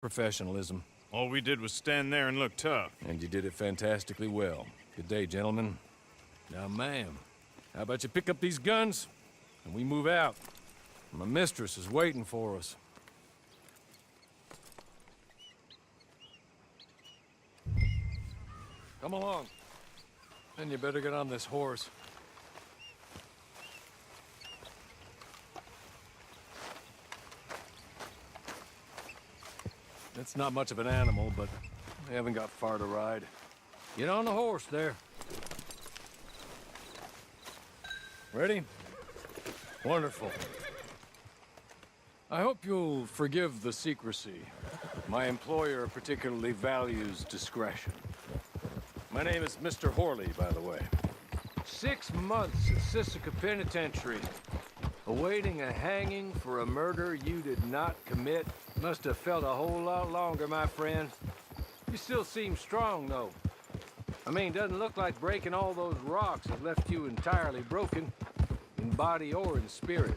Professionalism. All we did was stand there and look tough. And you did it fantastically well. Good day, gentlemen. Now, ma'am, how about you pick up these guns, and we move out? My mistress is waiting for us. Come along. And you better get on this horse. It's not much of an animal, but they haven't got far to ride. Get on the horse there. Ready? Wonderful. I hope you'll forgive the secrecy. My employer particularly values discretion. My name is Mr. Horley, by the way. 6 months at Sisika Penitentiary, awaiting a hanging for a murder you did not commit. Must have felt a whole lot longer, my friend. You still seem strong, though. I mean, doesn't look like breaking all those rocks have left you entirely broken, in body or in spirit.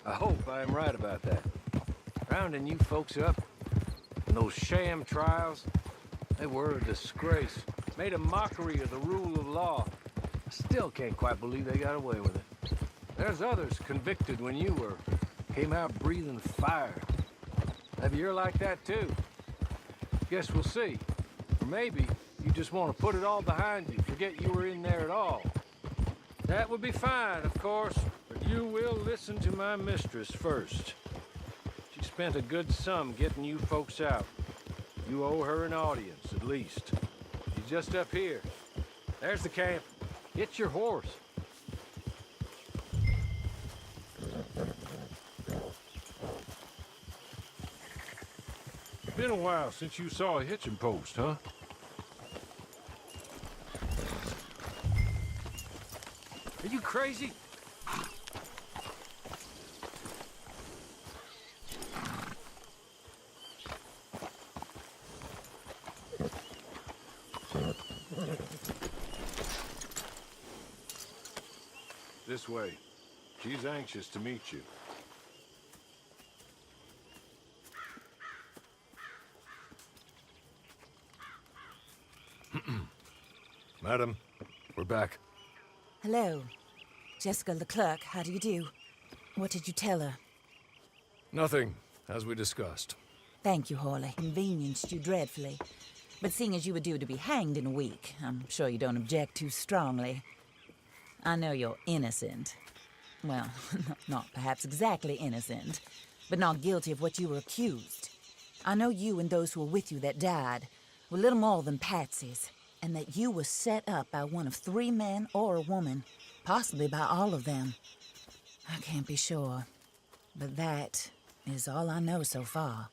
I hope I am right about that. Rounding you folks up, and those sham trials, they were a disgrace. Made a mockery of the rule of law. I still can't quite believe they got away with it. There's others convicted when you were. Came out breathing fire. Maybe you're like that too. Guess we'll see. Or maybe you just want to put it all behind you, forget you were in there at all. That would be fine, of course, but you will listen to my mistress first. She spent a good sum getting you folks out. You owe her an audience, at least. She's just up here. There's the camp. Get your horse. Been a while since you saw a hitching post, huh? Are you crazy? This way. She's anxious to meet you. Madam, we're back. Hello. Jessica Leclerc, how do you do? What did you tell her? Nothing, as we discussed. Thank you, Horley. Inconvenienced you dreadfully. But seeing as you were due to be hanged in a week, I'm sure you don't object too strongly. I know you're innocent. Well, not perhaps exactly innocent, but not guilty of what you were accused. I know you and those who were with you that died were little more than patsies, and that you were set up by one of 3 men or a woman, possibly by all of them. I can't be sure, but that is all I know so far.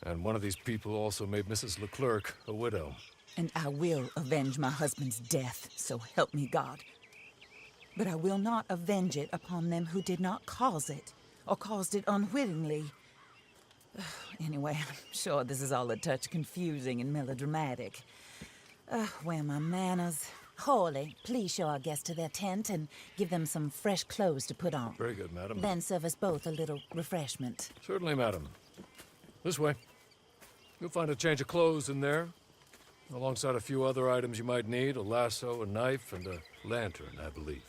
And one of these people also made Mrs. Leclerc a widow. And I will avenge my husband's death, so help me God. But I will not avenge it upon them who did not cause it, or caused it unwittingly. Anyway, I'm sure this is all a touch confusing and melodramatic. Where are my manners? Horley, please show our guests to their tent and give them some fresh clothes to put on. Very good, madam. Then serve us both a little refreshment. Certainly, madam. This way. You'll find a change of clothes in there, alongside a few other items you might need, a lasso, a knife, and a lantern, I believe.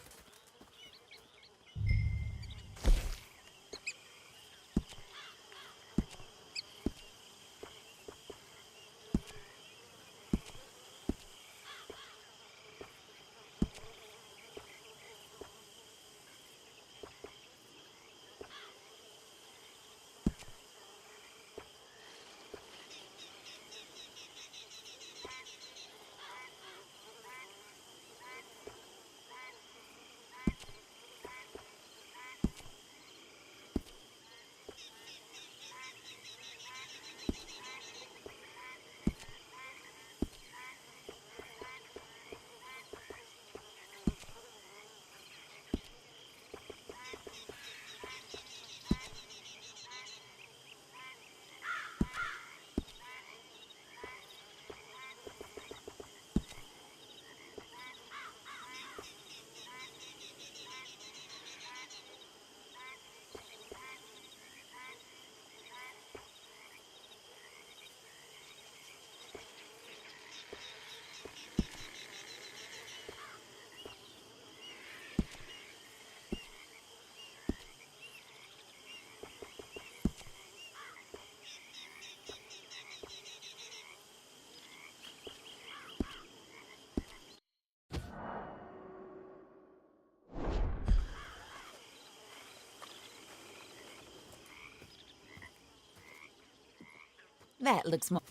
That looks more...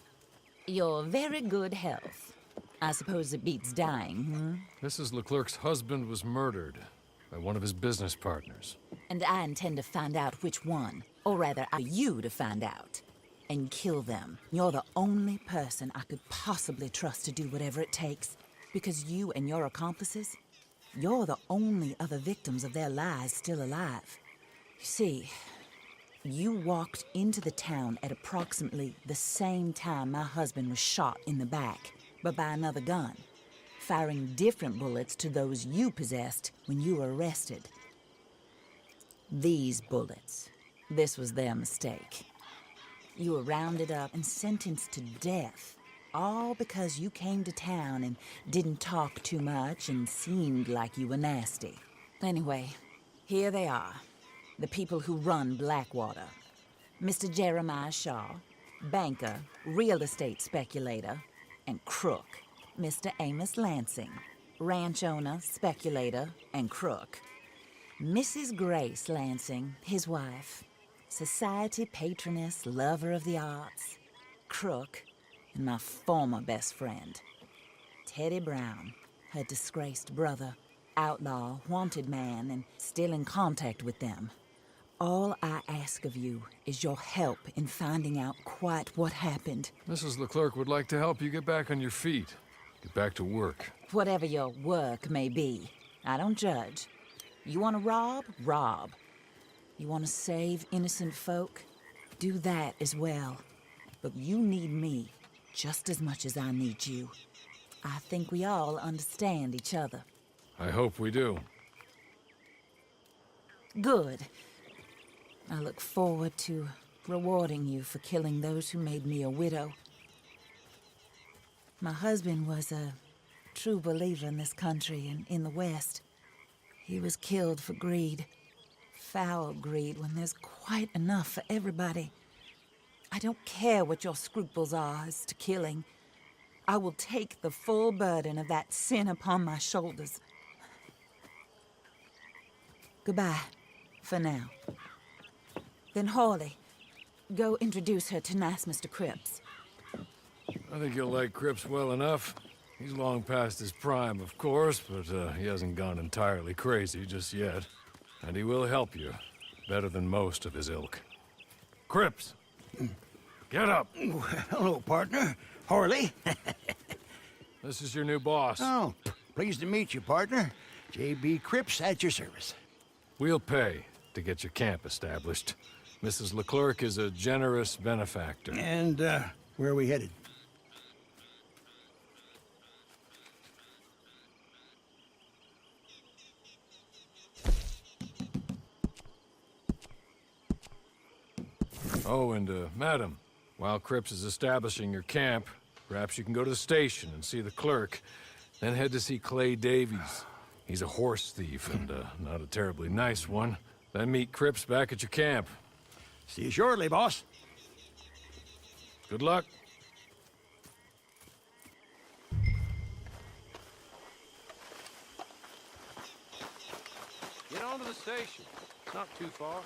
Your very good health. I suppose it beats dying, hmm? Mrs. Leclerc's husband was murdered by one of his business partners. And I intend to find out which one. Or rather, you to find out. And kill them. You're the only person I could possibly trust to do whatever it takes. Because you and your accomplices, you're the only other victims of their lies still alive. You see, you walked into the town at approximately the same time my husband was shot in the back, but by another gun, firing different bullets to those you possessed when you were arrested. These bullets, this was their mistake. You were rounded up and sentenced to death, all because you came to town and didn't talk too much and seemed like you were nasty. Anyway, here they are, the people who run Blackwater. Mr. Jeremiah Shaw, banker, real estate speculator, and crook. Mr. Amos Lansing, ranch owner, speculator, and crook. Mrs. Grace Lansing, his wife, society patroness, lover of the arts, crook, and my former best friend. Teddy Brown, her disgraced brother, outlaw, wanted man, and still in contact with them. All I ask of you is your help in finding out quite what happened. Mrs. Leclerc would like to help you get back on your feet. Get back to work. Whatever your work may be, I don't judge. You want to rob? Rob. You want to save innocent folk? Do that as well. But you need me just as much as I need you. I think we all understand each other. I hope we do. Good. I look forward to rewarding you for killing those who made me a widow. My husband was a true believer in this country and in the West. He was killed for greed. Foul greed when there's quite enough for everybody. I don't care what your scruples are as to killing. I will take the full burden of that sin upon my shoulders. Goodbye, for now. Then Hawley, go introduce her to nice Mr. Cripps. I think you'll like Cripps well enough. He's long past his prime, of course, but he hasn't gone entirely crazy just yet. And he will help you, better than most of his ilk. Cripps! Get up! Hello, partner. Harley. This is your new boss. Oh, pleased to meet you, partner. J.B. Cripps at your service. We'll pay to get your camp established. Mrs. Leclerc is a generous benefactor. And, where are we headed? Oh, and, madam, while Cripps is establishing your camp, perhaps you can go to the station and see the clerk, then head to see Clay Davies. He's a horse thief, and, not a terribly nice one. Then meet Cripps back at your camp. See you shortly, boss. Good luck. Get on to the station. It's not too far.